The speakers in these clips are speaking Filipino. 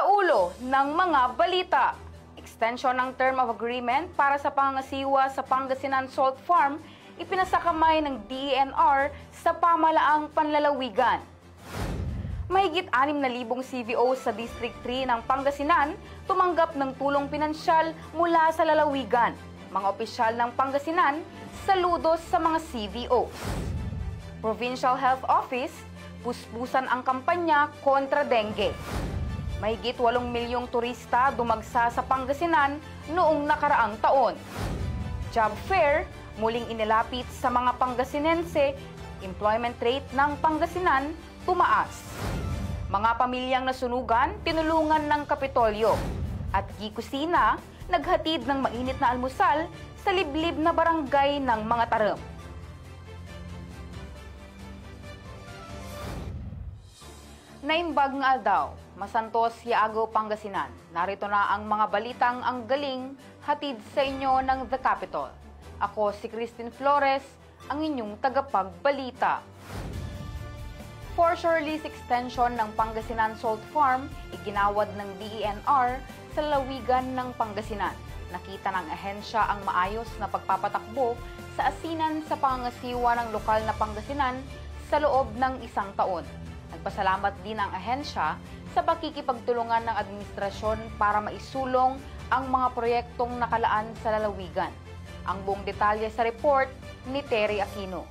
Sa ulo ng mga balita, extension ng term of agreement para sa pangangasiwa sa Pangasinan Salt Farm ipinasakamay ng DENR sa pamalaang panlalawigan. Mahigit 6,000 CVO sa District 3 ng Pangasinan tumanggap ng tulong pinansyal mula sa lalawigan. Mga opisyal ng Pangasinan saludo sa mga CVO. Provincial Health Office, puspusan ang kampanya kontra dengue. Mahigit 8 milyong turista dumagsa sa Pangasinan noong nakaraang taon. Job fair, muling inilapit sa mga Pangasinense, employment rate ng Pangasinan tumaas. Mga pamilyang nasunugan, tinulungan ng Kapitolyo. At Gikusina, naghatid ng mainit na almusal sa liblib na barangay ng mga Tarem. Naimbag nga aldaw, Masantos, Yaagaw, Pangasinan. Narito na ang mga balitang ang galing hatid sa inyo ng The Capitol. Ako si Christine Flores, ang inyong tagapagbalita. Foreshore lease extension ng Pangasinan Salt Farm, iginawad ng DENR sa lalawigan ng Pangasinan. Nakita ng ahensya ang maayos na pagpapatakbo sa asinan sa pangangasiwa ng lokal na Pangasinan sa loob ng 1 taon. Nagpasalamat din ang ahensya sa pakikipagtulungan ng administrasyon para maisulong ang mga proyektong nakalaan sa lalawigan. Ang buong detalye sa report ni Terry Aquino.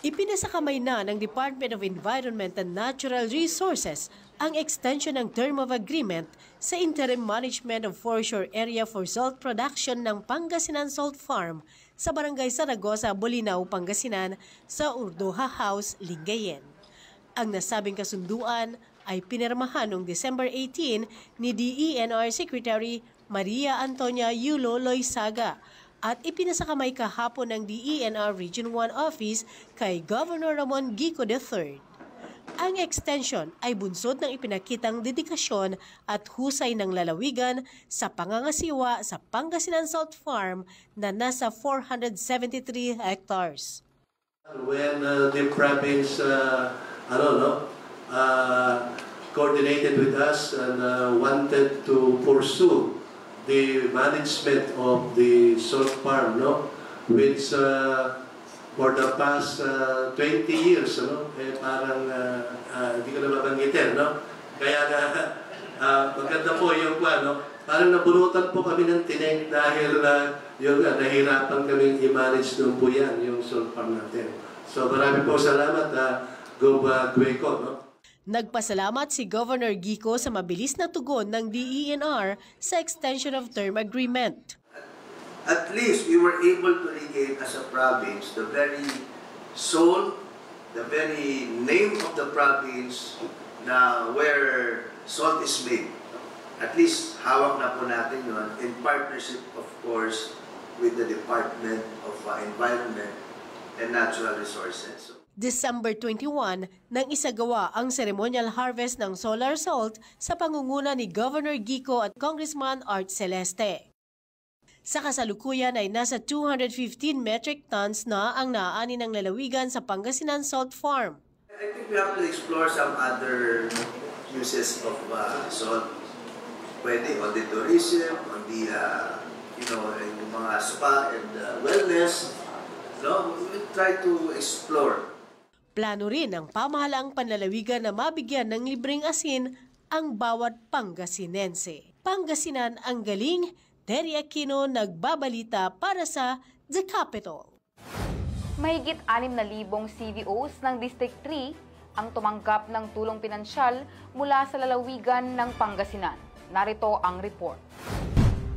Ipinasakamay na ng Department of Environment and Natural Resources ang extension ng term of agreement sa interim management of foreshore area for salt production ng Pangasinan Salt Farm sa Barangay Saragosa, Bolinao, Pangasinan sa Urdoha House, Lingayen. Ang nasabing kasunduan ay pinirmahan noong December 18 ni DENR Secretary Maria Antonia Yulo Loizaga at ipinasakamay kahapon ng DENR Region 1 Office kay Governor Ramon Gico III. Ang extension ay bunsod ng ipinakitang dedikasyon at husay ng lalawigan sa pangangasiwa sa Pangasinan Salt Farm na nasa 473 hectares. When the province, coordinated with us and wanted to pursue the management of the salt farm, which for the past 20 years, parang hindi ko na mabanggitin, Kaya maganda po yung parang nabunutan po kami ng tinig dahil nahirapan kami i-manage doon po yan, yung salt farm natin. So marami po salamat, Gueco, Nagpasalamat si Governor Gico sa mabilis na tugon ng DENR sa extension of term agreement. At least we were able to regain as a province the very soul, the very name of the province na where salt is made. At least hawak na po natin yun in partnership, of course, with the Department of Environment and Natural Resources. December 21 nang isagawa ang ceremonial harvest ng solar salt sa pangunguna ni Governor Gico at Congressman Art Celeste. Sa kasalukuyan ay nasa 215 metric tons na ang naaani ng lalawigan sa Pangasinan Salt Farm. I think we have to explore some other uses of salt. Pwede on the tourism, on the yung mga spa and wellness. So we will try to explore. Plano rin ng pamahalaang panlalawigan na mabigyan ng libreng asin ang bawat Pangasinense. Pangasinan ang galing, Terry Aquino nagbabalita para sa The Capitol. Mahigit 6,000 CVOs ng District 3 ang tumanggap ng tulong pinansyal mula sa lalawigan ng Pangasinan. Narito ang report.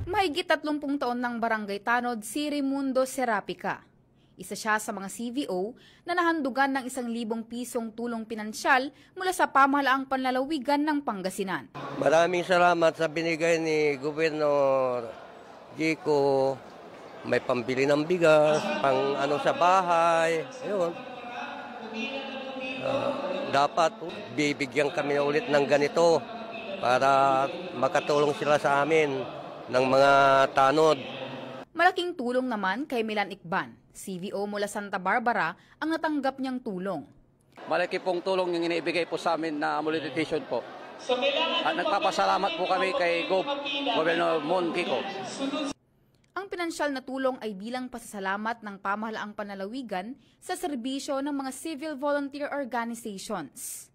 Mahigit 30 taon ng barangay tanod si Raimundo Serapica. Isa siya sa mga CVO na nahandugan ng 1,000 pisong tulong pinansyal mula sa pamahalaang panlalawigan ng Pangasinan. Maraming salamat sa binigay ni Gobernador Gico. May pambili ng bigas, pang sa bahay. Ayun. Dapat bibigyan kami ulit ng ganito para makatulong sila sa amin ng mga tanod. Malaking tulong naman kay Milan Ikban, CVO mula Santa Barbara, ang natanggap niyang tulong. Malaki pong tulong yung iniibigay po sa amin na monetization po. At nagpapasalamat po kami kay Governor Mon Kiko. Ang pinansyal na tulong ay bilang pasasalamat ng pamahalaang panlalawigan sa serbisyo ng mga civil volunteer organizations.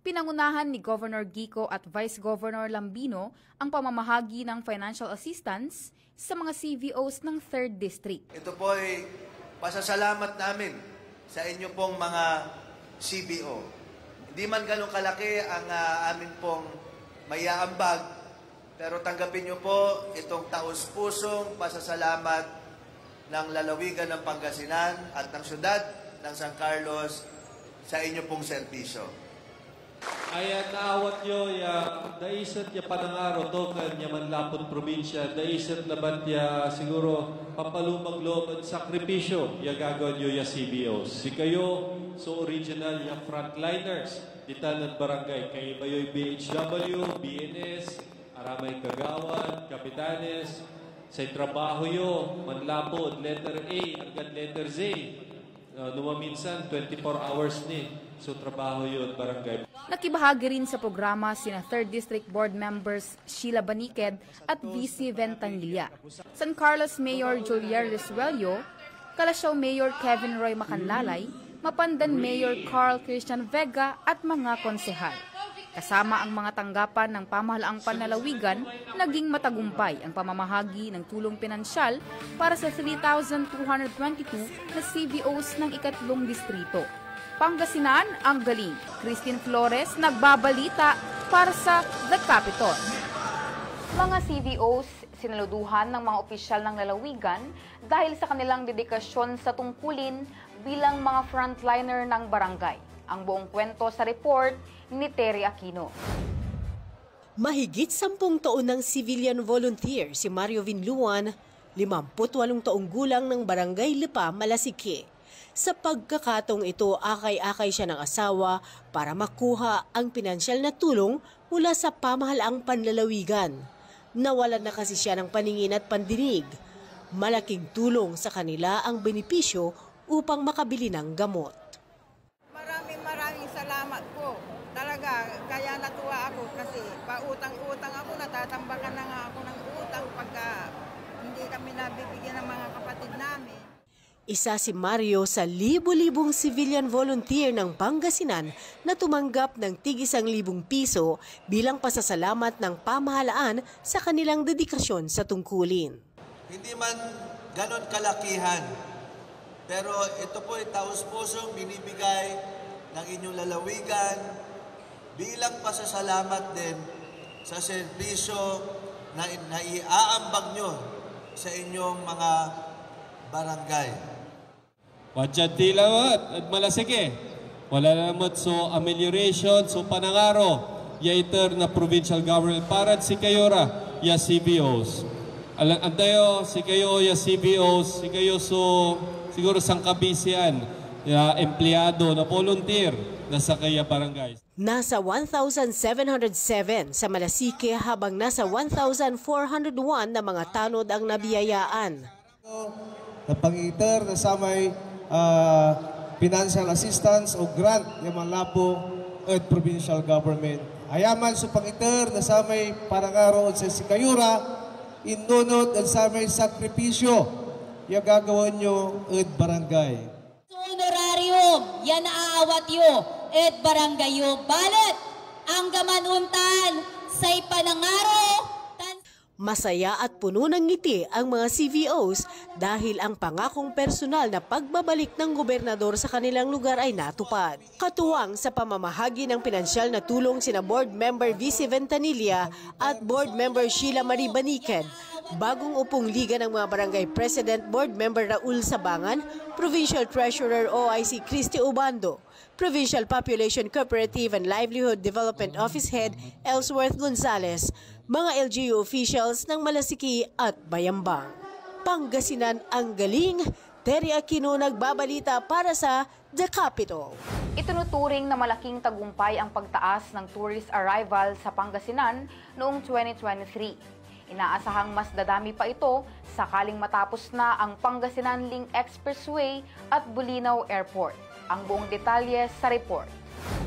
Pinangunahan ni Governor Gico at Vice Governor Lambino ang pamamahagi ng financial assistance sa mga CVOs ng 3rd District. Ito po ay pasasalamat namin sa inyo pong mga CBO. Hindi man ganun kalaki ang amin pong maiaambag, pero tanggapin niyo po itong taos-pusong pasasalamat ng lalawigan ng Pangasinan at ng syudad ng San Carlos sa inyo pong serbisyo. Ayan naawat nyo, daisat ya panangaro to kan yaman lapot probinsya, daisat labat ya siguro papalumag-loob at sakripisyo ya gagawin nyo ya CBOs. Si kayo, so original ya frontliners, ditanan barangay, kayo ba yung BHW, BNS, aramay kagawan, kapitanes, sa trabaho yo, manlapod, letter A, hanggang letter Z. Minsan, 24 hours ni. So, trabaho yun, barangay. Nakibahagi rin sa programa sina 3rd District Board Members Sheila Baniked at VC Ventanilla, San Carlos Mayor Julier Resuello, Calasiao Mayor Kevin Roy Macanlalay, Mapandan Mayor Carl Christian Vega at mga konsehal. Kasama ang mga tanggapan ng pamahalaang panlalawigan, naging matagumpay ang pamamahagi ng tulong pinansyal para sa 3,222 na CVOs ng ikatlong distrito. Pangasinan, ang galing. Christine Flores, nagbabalita para sa The Capitol. Mga CVOs sinaluduhan ng mga opisyal ng lalawigan dahil sa kanilang dedikasyon sa tungkulin bilang mga frontliner ng barangay. Ang buong kwento sa report ni Terry Aquino. Mahigit 10 taon ng civilian volunteer si Mario Vinluan, 58 taong gulang ng Barangay Lipa, Malasike. Sa pagkakataong ito, akay-akay siya ng asawa para makuha ang pinansyal na tulong mula sa pamahalaang panlalawigan. Nawalan na kasi siya ng paningin at pandinig. Malaking tulong sa kanila ang benepisyo upang makabili ng gamot. Maraming salamat po. Talaga, kaya natuwa ako kasi pautang-utang ako, natatambakan na nga ako ng utang pagka hindi kami nabibigyan ng mga kapatid namin. Isa si Mario sa libo-libong civilian volunteer ng Pangasinan na tumanggap ng tig-1,000 piso bilang pasasalamat ng pamahalaan sa kanilang dedikasyon sa tungkulin. Hindi man ganon kalakihan, pero ito po ay taos-pusong binibigay ng inyong lalawigan bilang pasasalamat din sa serbisyo na naiaambag nyo sa inyong mga barangay. Wadyad tilawat at Malasike. Wala naman so amelioration, so panangaro, yaiter na provincial government para si kayora, ya CBOs. Antayo, si kayo ya CBOs, si kayo so siguro sangkabisian, ya empleyado na volunteer na sa kaya barangay. Nasa 1,707 sa Malasike habang nasa 1,401 na mga tanod ang nabiyayaan. Napangiter na sa may financial assistance o grant yung Malapo at provincial government. Ayaman sa pangiter na sa may parangaro sa Sikayura, inunod at sa may sakripisyo yung gagawin nyo at barangay. Honorarium, yan aawat yo at barangay yo. Balat, ang gamanuntan say panangaro. Masaya at puno ng ngiti ang mga CVOs dahil ang pangakong personal na pagbabalik ng gobernador sa kanilang lugar ay natupad. Katuwang sa pamamahagi ng pinansyal na tulong sina Board Member VC Ventanilla at Board Member Sheila Marie Baniked, bagong upong liga ng mga barangay President Board Member Raul Sabangan, Provincial Treasurer OIC Christy Obando, Provincial Population Cooperative and Livelihood Development Office Head Ellsworth Gonzales, mga LGU officials ng Malasiki at Bayambang. Pangasinan, ang galing. Terry Aquino nagbabalita para sa The Capitol. Itinuturing na malaking tagumpay ang pagtaas ng tourist arrival sa Pangasinan noong 2023. Inaasahang mas dadami pa ito sakaling matapos na ang Pangasinan Link Expressway at Bulinaw Airport. Ang buong detalye sa report.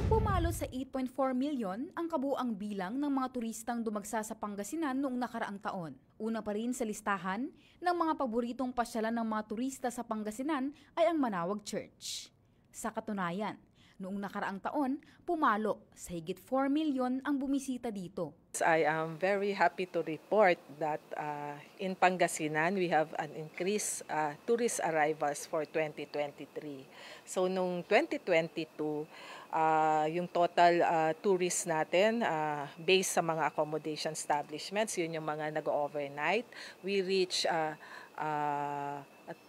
Pumalo sa 8.4 milyon ang kabuuang bilang ng mga turistang dumagsa sa Pangasinan noong nakaraang taon. Una pa rin sa listahan ng mga paboritong pasyalan ng mga turista sa Pangasinan ay ang Manawag Church. Sa katunayan, noong nakaraang taon, pumalo sa higit 4 milyon ang bumisita dito. I am very happy to report that in Pangasinan we have an increased tourist arrivals for 2023. So noong 2022, yung total tourists natin based sa mga accommodation establishments, yun yung mga nag-overnight, we reach a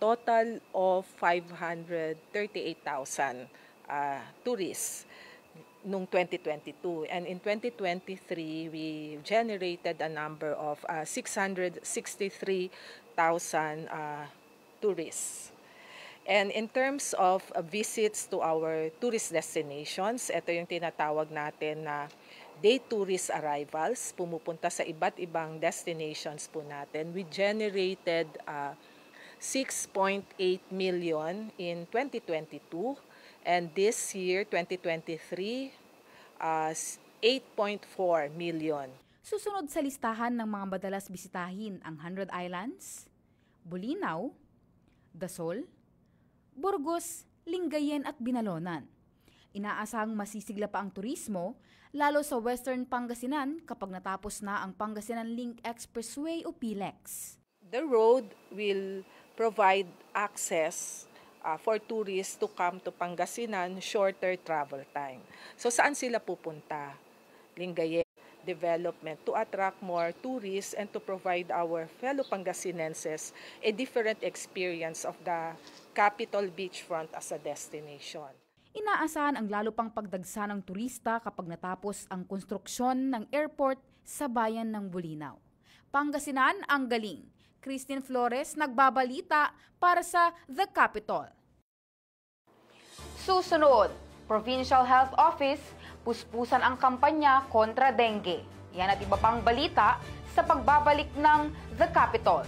total of 538,000 tourists noong 2022. And in 2023, we generated a number of 663,000 tourists. And in terms of visits to our tourist destinations, ito yung tinatawag natin na day tourist arrivals, pumupunta sa iba't ibang destinations po natin. We generated 6.8 million in 2022, and this year, 2023, 8.4 million. Susunod sa listahan ng mga madalas bisitahin ang 100 Islands, Bulinaw, Dasol, Burgos, Lingayen at Binalonan. Inaasahang masisigla pa ang turismo, lalo sa Western Pangasinan kapag natapos na ang Pangasinan Link Expressway o PLEX. The road will provide access for tourists to come to Pangasinan, shorter travel time. So saan sila pupunta? Lingayen development to attract more tourists and to provide our fellow Pangasinenses a different experience of the Capital Beachfront as a destination. Inaasahan ang lalo pang pagdagsa ng turista kapag natapos ang konstruksyon ng airport sa bayan ng Bulinaw. Pangasinan ang galing. Christine Flores nagbabalita para sa The Capital. Susunod, Provincial Health Office, puspusan ang kampanya kontra dengue. Yan at iba pang balita sa pagbabalik ng The Capital.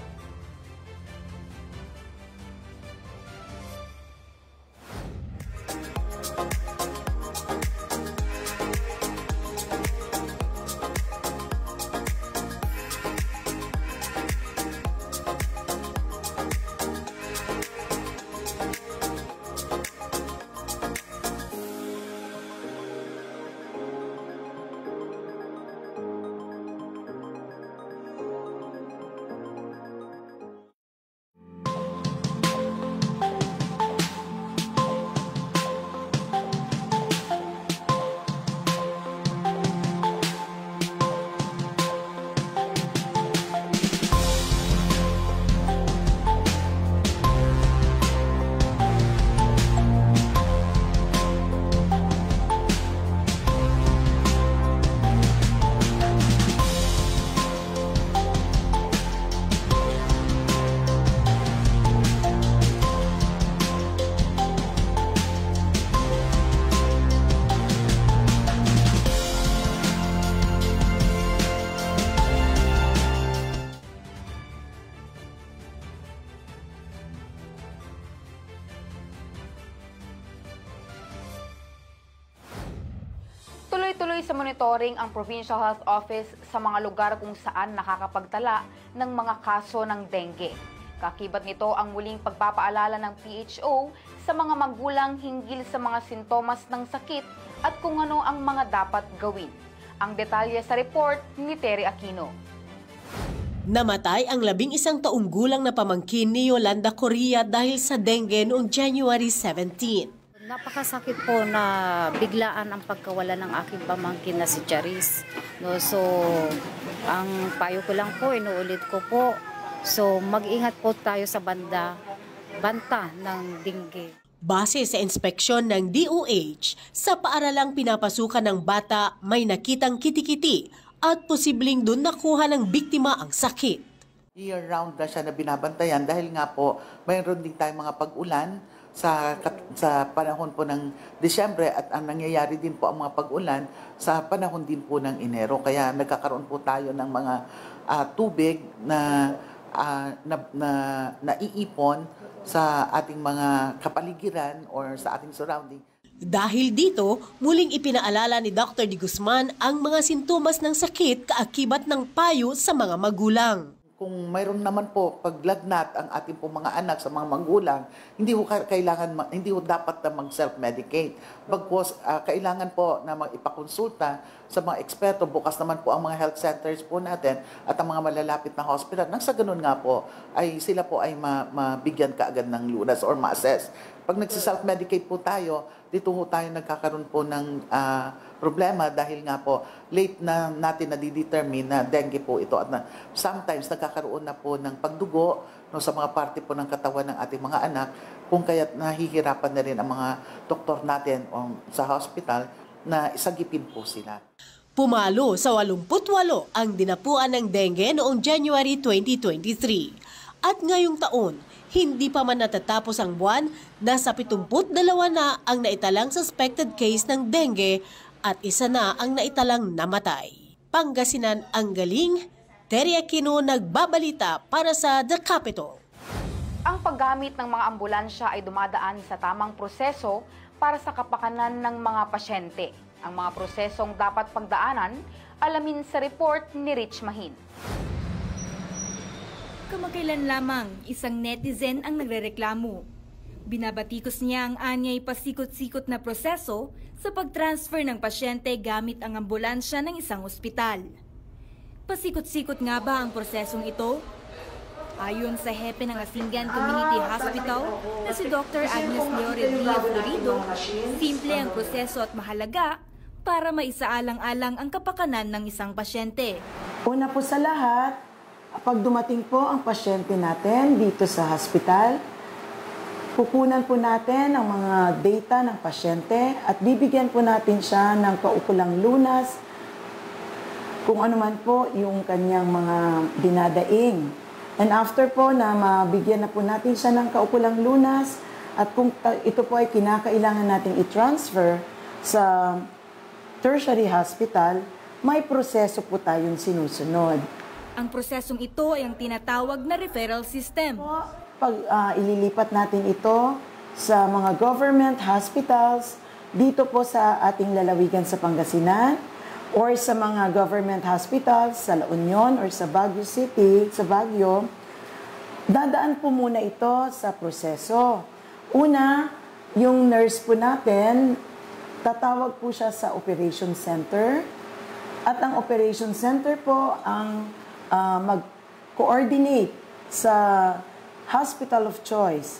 Tuloy-tuloy sa monitoring ang Provincial Health Office sa mga lugar kung saan nakakapagtala ng mga kaso ng dengue. Kakibat nito ang muling pagpapaalala ng PHO sa mga magulang hinggil sa mga sintomas ng sakit at kung ano ang mga dapat gawin. Ang detalye sa report ni Terry Aquino. Namatay ang 11 taong gulang na pamangkin ni Yolanda Correa dahil sa dengue noong January 17. Napakasakit po na biglaan ang pagkawala ng aking pamangkin na si Charis. No, so, ang payo ko lang po, inuulit ko po. So, mag-ingat po tayo sa banta ng dengue. Base sa inspeksyon ng DOH, sa paaralang pinapasukan ng bata, may nakitang kitikiti at posibleng doon nakuha ng biktima ang sakit. Year-round na siya na binabantayan dahil nga po mayroon din tayong mga pag-ulan sa panahon po ng Disyembre at ang nangyayari din po ang mga pag-ulan sa panahon din po ng Enero. Kaya nagkakaroon po tayo ng mga tubig na naiipon sa ating mga kapaligiran or sa ating surrounding. Dahil dito, muling ipinaalala ni Dr. De Guzman ang mga sintomas ng sakit kaakibat ng payo sa mga magulang. Kung mayroon naman po paglagnat ang ating po mga anak sa mga magulang, hindi ho dapat na mag-self-medicate. Bagkus kailangan po na ipakonsulta sa mga eksperto. Bukas naman po ang mga health centers po natin at ang mga malalapit na hospital. Nang sa ganun nga po ay sila po ay mabigyan kaagad ng lunas or ma-assess. Pag nagsi-self-medicate po tayo, dito po tayo nagkakaroon po ng problema dahil nga po late na natin nadidetermine na dengue po ito at sometimes nagkakaroon na po ng pagdugo sa mga parte po ng katawan ng ating mga anak kung kaya't nahihirapan na rin ang mga doktor natin sa hospital na isagipin po sila. Pumalo sa 88 ang dinapuan ng dengue noong January 2023 at ngayong taon hindi pa man natatapos ang buwan, nasa 72 na ang naitalang suspected case ng dengue at isa na ang naitalang namatay. Pangasinan ang galing, Terry Aquino nagbabalita para sa The Capital. Ang paggamit ng mga ambulansya ay dumadaan sa tamang proseso para sa kapakanan ng mga pasyente. Ang mga prosesong dapat pagdaanan, alamin sa report ni Rich Mahin. Kamakailan lamang, isang netizen ang nagrereklamo. Binabatikos niya ang anyay pasikot-sikot na proseso sa pag-transfer ng pasyente gamit ang ambulansya ng isang ospital. Pasikot-sikot nga ba ang prosesong ito? Ayon sa hepe ng Asingan Community Hospital na si Dr. Agnes Leorelia Florido, simple ang proseso at mahalaga para maisaalang-alang ang kapakanan ng isang pasyente. Una po sa lahat, pag dumating po ang pasyente natin dito sa hospital, kukunan po natin ang mga data ng pasyente at bibigyan po natin siya ng kaukulang lunas, kung ano man po yung kanyang mga dinadaing. And after po na mabigyan na po natin siya ng kaukulang lunas at kung ito po ay kinakailangan natin i-transfer sa tertiary hospital, may proseso po tayong sinusunod. Ang prosesong ito ay ang tinatawag na referral system. Pag ililipat natin ito sa mga government hospitals, dito po sa ating lalawigan sa Pangasinan, or sa mga government hospitals sa La Union or sa Baguio City, sa Baguio, dadaan po muna ito sa proseso. Una, yung nurse po natin, tatawag po siya sa operation center, at ang operation center po ang mag-coordinate sa hospital of choice.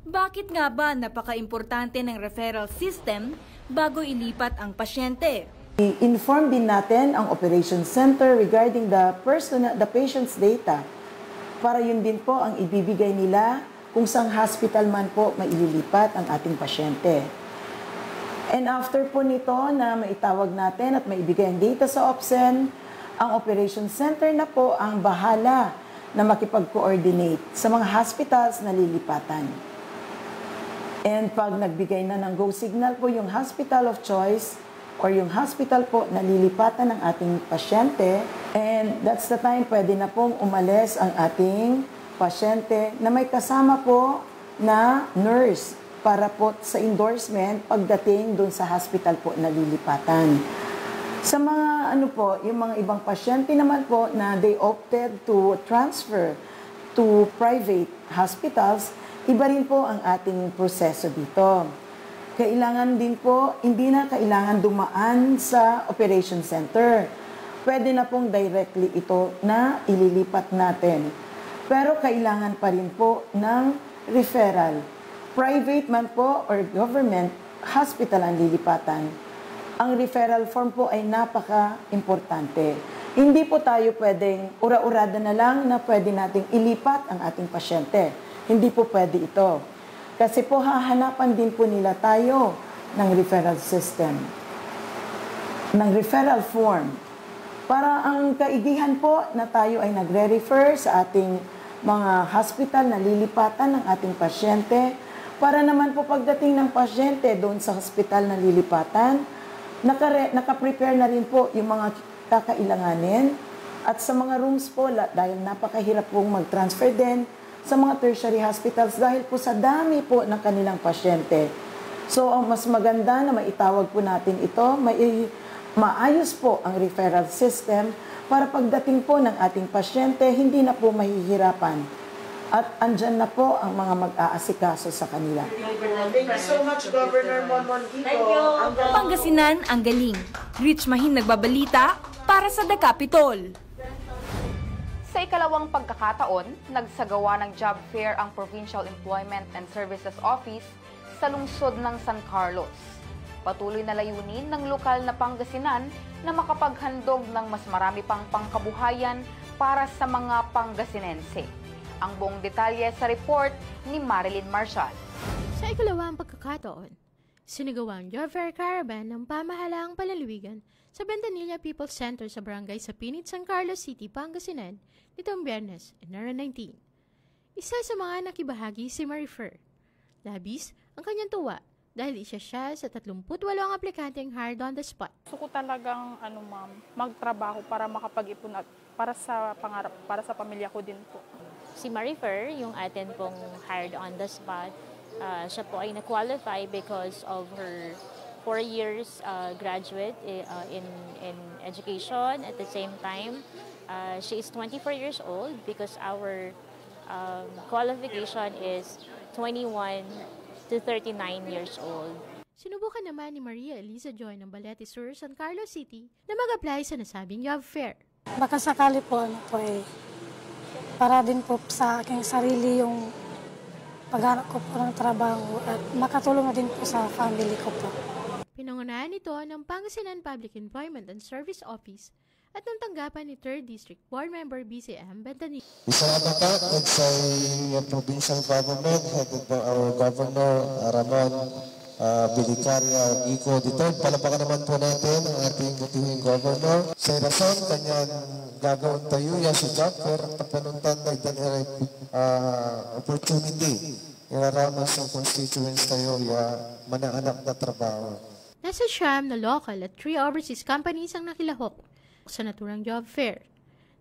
Bakit nga ba napaka-importante ng referral system bago ilipat ang pasyente? I-inform din natin ang operation center regarding the patient's data para yun din po ang ibibigay nila kung saang hospital man po maililipat ang ating pasyente. And after po nito na maitawag natin at maibigay ang data sa OPSEN, ang operation center na po ang bahala na makipag-coordinate sa mga hospitals na lilipatan. And pag nagbigay na ng go signal po yung hospital of choice or yung hospital po na lilipatan ng ating pasyente, and that's the time pwede na pong umalis ang ating pasyente na may kasama po na nurse para po sa endorsement pagdating dun sa hospital po na lilipatan. Sa mga yung mga ibang pasyente naman po na they opted to transfer to private hospitals, iba rin po ang ating proseso dito. Kailangan din po, hindi na kailangan dumaan sa operation center. Pwede na pong directly ito na ililipat natin. Pero kailangan pa rin po ng referral. Private man po or government hospital ang lilipatan. Ang referral form po ay napaka-importante. Hindi po tayo pwedeng ura-urada na lang na pwede nating ilipat ang ating pasyente. Hindi po pwede ito. Kasi po hahanapan din po nila tayo ng referral system, ng referral form. Para ang kaigihan po na tayo ay nagre-refer sa ating mga hospital na lilipatan ng ating pasyente, para naman po pagdating ng pasyente doon sa hospital na lilipatan, naka-prepare na rin po yung mga kakailanganin At sa mga rooms po, dahil napakahirap pong mag-transfer din sa mga tertiary hospitals dahil po sa dami po ng kanilang pasyente. So, ang mas maganda na maitawag po natin ito, maayos po ang referral system para pagdating po ng ating pasyente, hindi na po mahihirapan. At andyan na po ang mga mag-aasikaso sa kanila. Thank you so much, Governor Monmon Kiko. Pangasinan ang galing. Rich Mahin nagbabalita para sa The Capitol. Sa ikalawang pagkakataon, nagsagawa ng job fair ang Provincial Employment and Services Office sa lungsod ng San Carlos. Patuloy na layunin ng lokal na Pangasinan na makapaghandog ng mas marami pang pangkabuhayan para sa mga Pangasinense. Ang buong detalye sa report ni Marilyn Marshall. Sa ikalawang pagkakataon, sinagawang job fair caravan ng pamahalaang palalawigan sa Ventanilla People's Center sa Barangay Sapinit, San Carlos City, Pangasinan, nitong Biyernes, Enero 19. Isa sa mga nakibahagi si Marifer. Labis ang kanyang tuwa dahil isa siya sa 38 aplikanteng hired on the spot. Gusto ko talagang magtrabaho para makapag-ipon at para sa pangarap, para sa pamilya ko din po. Si Marifer, yung atin pong hired on the spot, siya po ay na-qualify because of her 4 years graduate in education. At the same time, she is 24 years old because our qualification is 21 to 39 years old. Sinubukan naman ni Maria Eliza Joy ng Balete Sur, San Carlos City na mag-apply sa nasabing job fair. Baka sakali po, para din po sa aking sarili yung paghanap ko po ng trabaho at makatulong na din po sa family ko po. Pinangunahan ito ng Pangasinan Public Employment and Service Office at ng tanggapan ni 3rd District Board Member BCM Ventanilla. Isang abakat sa provincial government headed by our Governor Ramon Bilicaria Gico dito. Palapakan naman po natin ang ating butihing Governor. Sa rason, kanyang gagawin tayo si job fair at panuntan na itanirek opportunity. Iraramas ang constituents tayo manaanak na trabaho. Nasa siyam na local at 3 overseas companies ang nakilahok sa naturang job fair.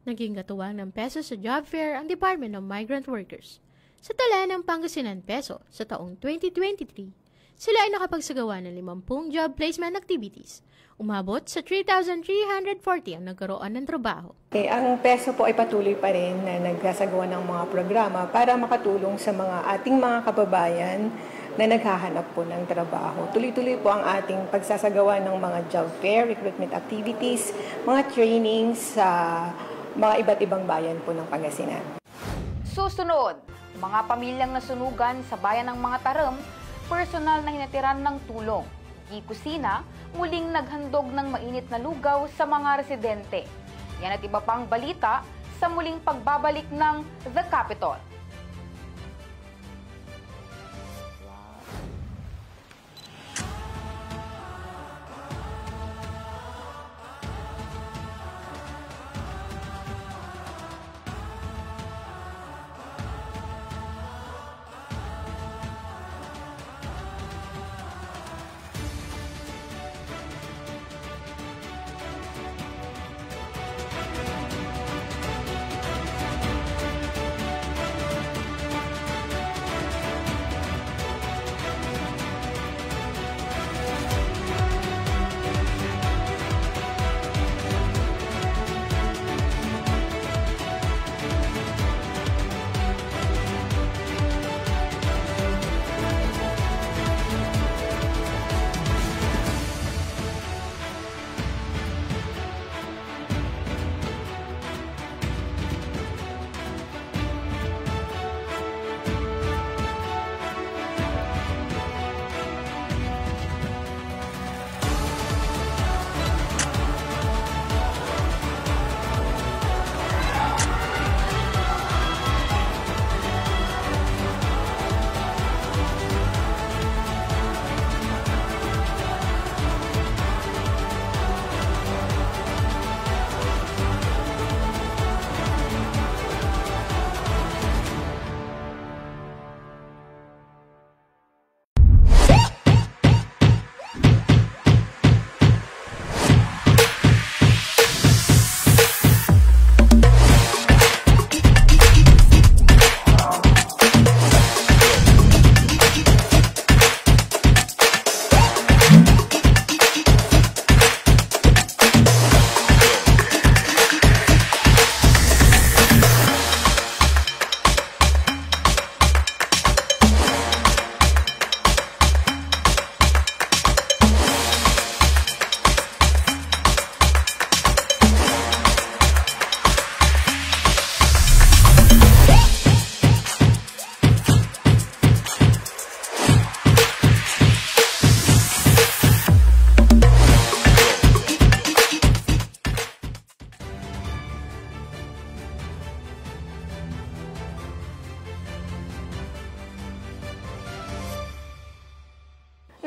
Naging katuwang ng peso sa job fair ang Department of Migrant Workers. Sa tala ng Pangasinan peso sa taong 2023, sila ay nakapagsagawa ng 50 job placement activities. Umabot sa 3,340 ang nagkaroon ng trabaho. Ang peso po ay patuloy pa rin na nagsasagawa ng mga programa para makatulong sa ating mga kababayan na naghahanap po ng trabaho. Tuloy-tuloy po ang ating pagsasagawa ng mga job fair, recruitment activities, mga trainings sa mga iba't ibang bayan po ng Pangasinan. Susunod, mga pamilyang nasunugan sa bayan ng mga Taram, personal na hinatiran ng tulong. Kusina, muling naghandog ng mainit na lugaw sa mga residente. Yan at iba pang balita sa muling pagbabalik ng The Capitol.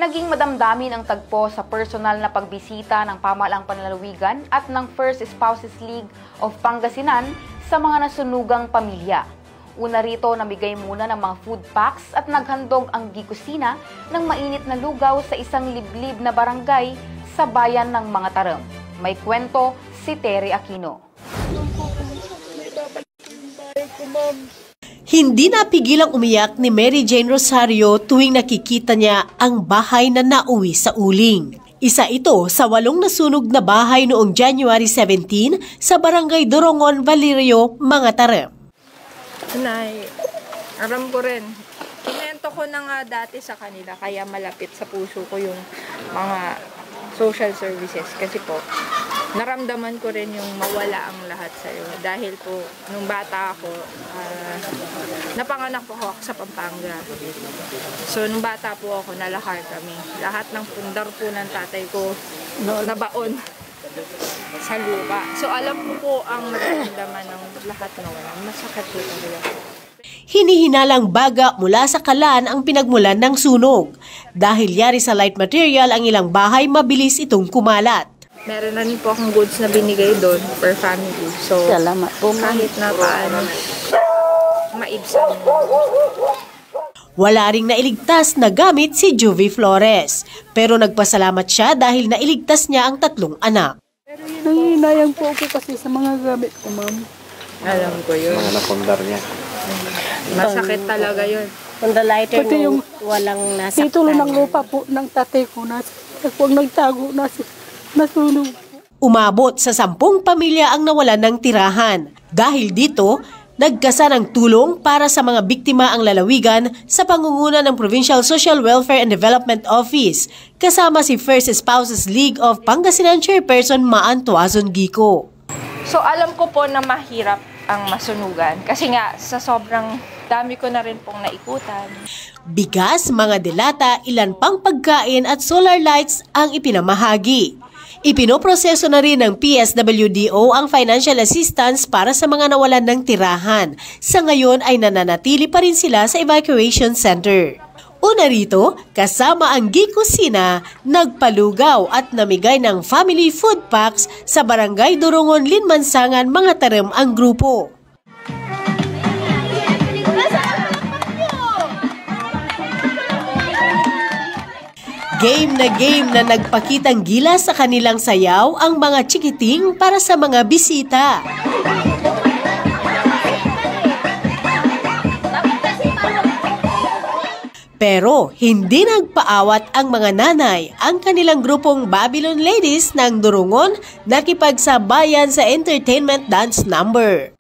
naging madamdamin ang tagpo sa personal na pagbisita ng Pamahalaang Panlalawigan at ng First Spouses League of Pangasinan sa mga nasunugang pamilya. Una rito, namigay muna ng mga food packs at naghandog ang gikusina ng mainit na lugaw sa isang liblib na barangay sa bayan ng Mga Tarem. May kwento si Terry Aquino. Hindi napigilang umiyak ni Mary Jane Rosario tuwing nakikita niya ang bahay na nauwi sa uling. Isa ito sa 8 nasunog na bahay noong January 17 sa Barangay Dorongon, Valerio, Mga Tarem. Nay, aram ko rin. Kinento ko na nga dati sa kanila kaya malapit sa puso ko yung mga social services kasi po naramdaman ko rin yung mawala ang lahat sa'yo dahil po nung bata ako napanganak po ako sa Pampanga. So nung bata po ako nalakar kami. Lahat ng pundar po ng tatay ko nabaon sa lupa. So alam ko po ang nararamdaman ng lahat na wala. Masakit po talaga. Hinihinalang baga mula sa kalan ang pinagmulan ng sunog. Dahil yari sa light material ang ilang bahay, mabilis itong kumalat. Meron na rin po akong goods na binigay doon per family. So salamat po kahit na paano maibsan. Wala ring nailigtas na gamit si Juvie Flores. Pero nagpasalamat siya dahil nailigtas niya ang 3 anak. Nanginayang po ako kasi sa mga gamit ko, ma'am. Alam ko yun. Mga napundar niya. Masakit talaga yun. Pati yung walang nasaktan. titulo ng lupa po ng tatay ko na nagtago na nasunog. Umabot sa 10 pamilya ang nawalan ng tirahan. Dahil dito, nagkasa ng tulong para sa mga biktima ang lalawigan sa pangunguna ng Provincial Social Welfare and Development Office, kasama si First Spouses League of Pangasinan Chairperson Maan Tuazon Gico. So alam ko po na mahirap ang masunugan kasi nga sa sobrang dami ko na rin pong naikutan. Bigas, mga delata, ilan pang pagkain at solar lights ang ipinamahagi. Ipinoproseso na rin ng PSWDO ang financial assistance para sa mga nawalan ng tirahan. Sa ngayon ay nananatili pa rin sila sa evacuation center. Una rito, kasama ang gikusina, nagpalugaw at namigay ng family food packs sa Barangay Dorongon, Linmansangan, Mga Tarem ang grupo. Game na nagpakitang gilas sa kanilang sayaw ang mga chikiting para sa mga bisita. Pero hindi nagpaawat ang mga nanay. Ang kanilang grupong Babylon Ladies ng Dorongon nakipagsabayan sa entertainment dance number.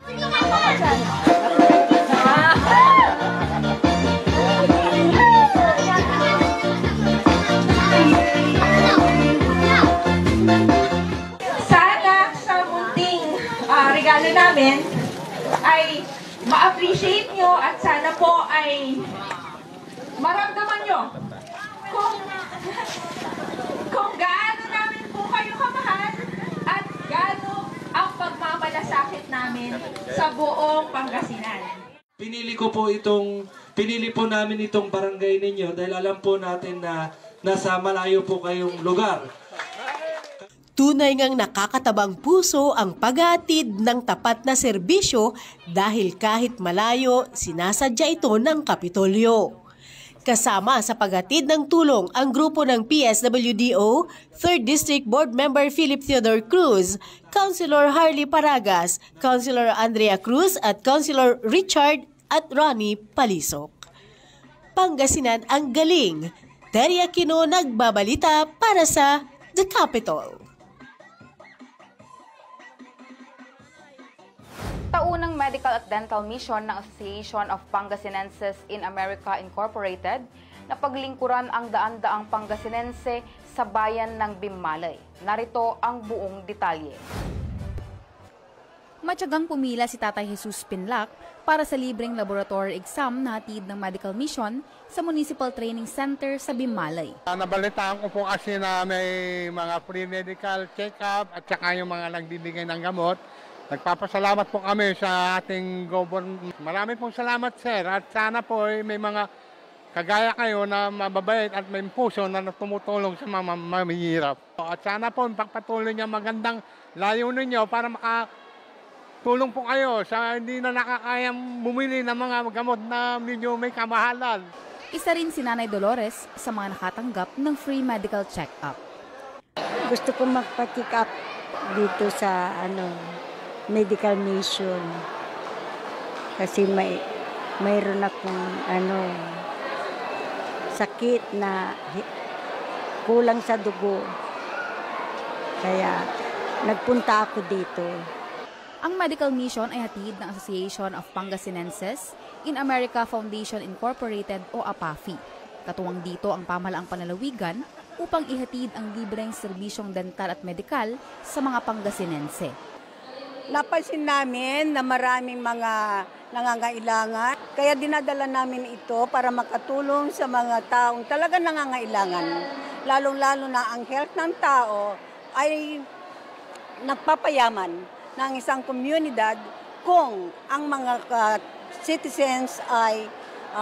Regalo namin ay ma-appreciate nyo at sana po ay maramdaman nyo kung gaano namin po kayo kamahal at gaano ang pagmamalasakit namin sa buong Pangasinan. Pinili po namin itong barangay ninyo dahil alam po natin na nasa malayo po kayong lugar. Tunay ngang nakakatabang puso ang paghatid ng tapat na serbisyo dahil kahit malayo, sinasadya ito ng Kapitolyo. Kasama sa paghatid ng tulong ang grupo ng PSWDO, 3rd District Board Member Philip Theodore Cruz, Councilor Harley Paragas, Councilor Andrea Cruz at Councilor Richard at Ronnie Palisok. Pangasinan ang galing. Terry Aquino nagbabalita para sa The Capitol. Taunang Medical at Dental Mission ng Association of Pangasinenses in America Incorporated na paglingkuran ang daan-daang Pangasinense sa bayan ng Bimmalay. Narito ang buong detalye. Matyagang pumila si Tatay Jesus Pinlac para sa libreng laboratory exam na hatid ng Medical Mission sa Municipal Training Center sa Bimmalay. Nabalitaan ko po kasi na may mga pre-medical check-up at saka yung mga nagbibigay ng gamot. Nagpapasalamat po kami sa ating government. Marami pong salamat, sir. At sana po may mga kagaya kayo na mababait at may puso na tumutulong sa mga mahihirap. At sana po pagpatuloy niya magandang layunin niyo para makatulong po kayo sa hindi na nakakayang bumili ng mga gamot na medyo may kamahalan. Isa rin si Nanay Dolores sa mga nakatanggap ng free medical check-up. Gusto ko magpa-check up dito sa medical mission. Kasi mayroon akong sakit na kulang sa dugo. Kaya nagpunta ako dito. Ang medical mission ay hatid ng Association of Pangasinenses in America Foundation Incorporated o APAFI. Katuwang dito ang pamahalaang panlalawigan upang ihatid ang libreng serbisyong dental at medikal sa mga Pangasinense. Napansin namin na maraming mga nangangailangan, kaya dinadala namin ito para makatulong sa mga taong talagang nangangailangan. Lalong-lalo na ang health ng tao ay nagpapayaman ng isang komunidad kung ang mga citizens ay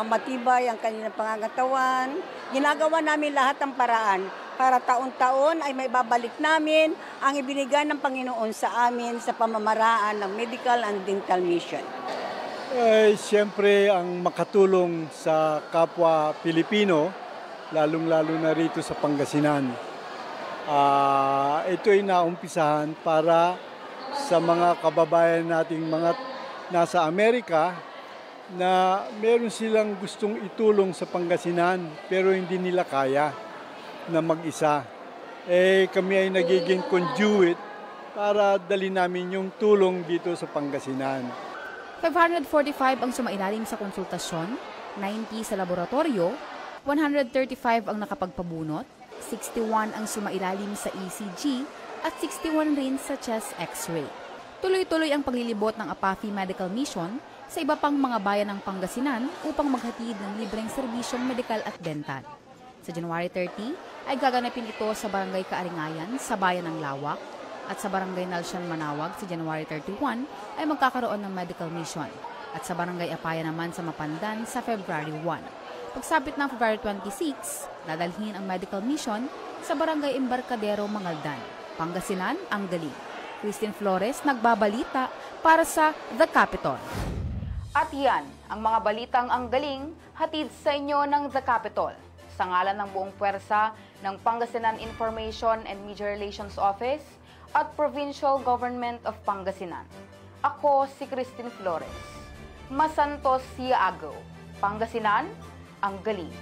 matibay ang kanilang pangangatawan. Ginagawa namin lahat ng paraan para taon-taon ay may babalik namin ang ibinigay ng Panginoon sa amin sa pamamaraan ng medical and dental mission. Siyempre ang makatulong sa kapwa Pilipino, lalong-lalo na rito sa Pangasinan. Ito ay naumpisahan para sa mga kababayan nating mga nasa Amerika na meron silang gustong itulong sa Pangasinan pero hindi nila kaya na mag-isa. Kami ay nagiging conduit para dali namin yung tulong dito sa Pangasinan. 545 ang sumailalim sa konsultasyon, 90 sa laboratorio, 135 ang nakapagpabunot, 61 ang sumailalim sa ECG at 61 rin sa chest x-ray. Tuloy-tuloy ang paglilibot ng APAFI Medical Mission sa iba pang mga bayan ng Pangasinan upang maghatid ng libreng serbisyong medikal at dental. Sa January 30 ay gaganapin ito sa Barangay Kaaringayan sa Bayan ng Lawak at sa Barangay Nalsian Manawag sa January 31 ay magkakaroon ng medical mission at sa Barangay Apaya naman sa Mapandan sa February 1. Pagsapit ng February 26, dadalhin ang medical mission sa Barangay Embarcadero, Mangaldan. Pangasinan, ang galing. Christine Flores, nagbabalita para sa The Capitol. At yan, ang mga balitang ang galing, hatid sa inyo ng The Capitol. Sa ngalan ng buong puwersa ng Pangasinan Information and Media Relations Office at Provincial Government of Pangasinan. Ako si Christine Flores. Masantos Siago, Pangasinan, ang galing.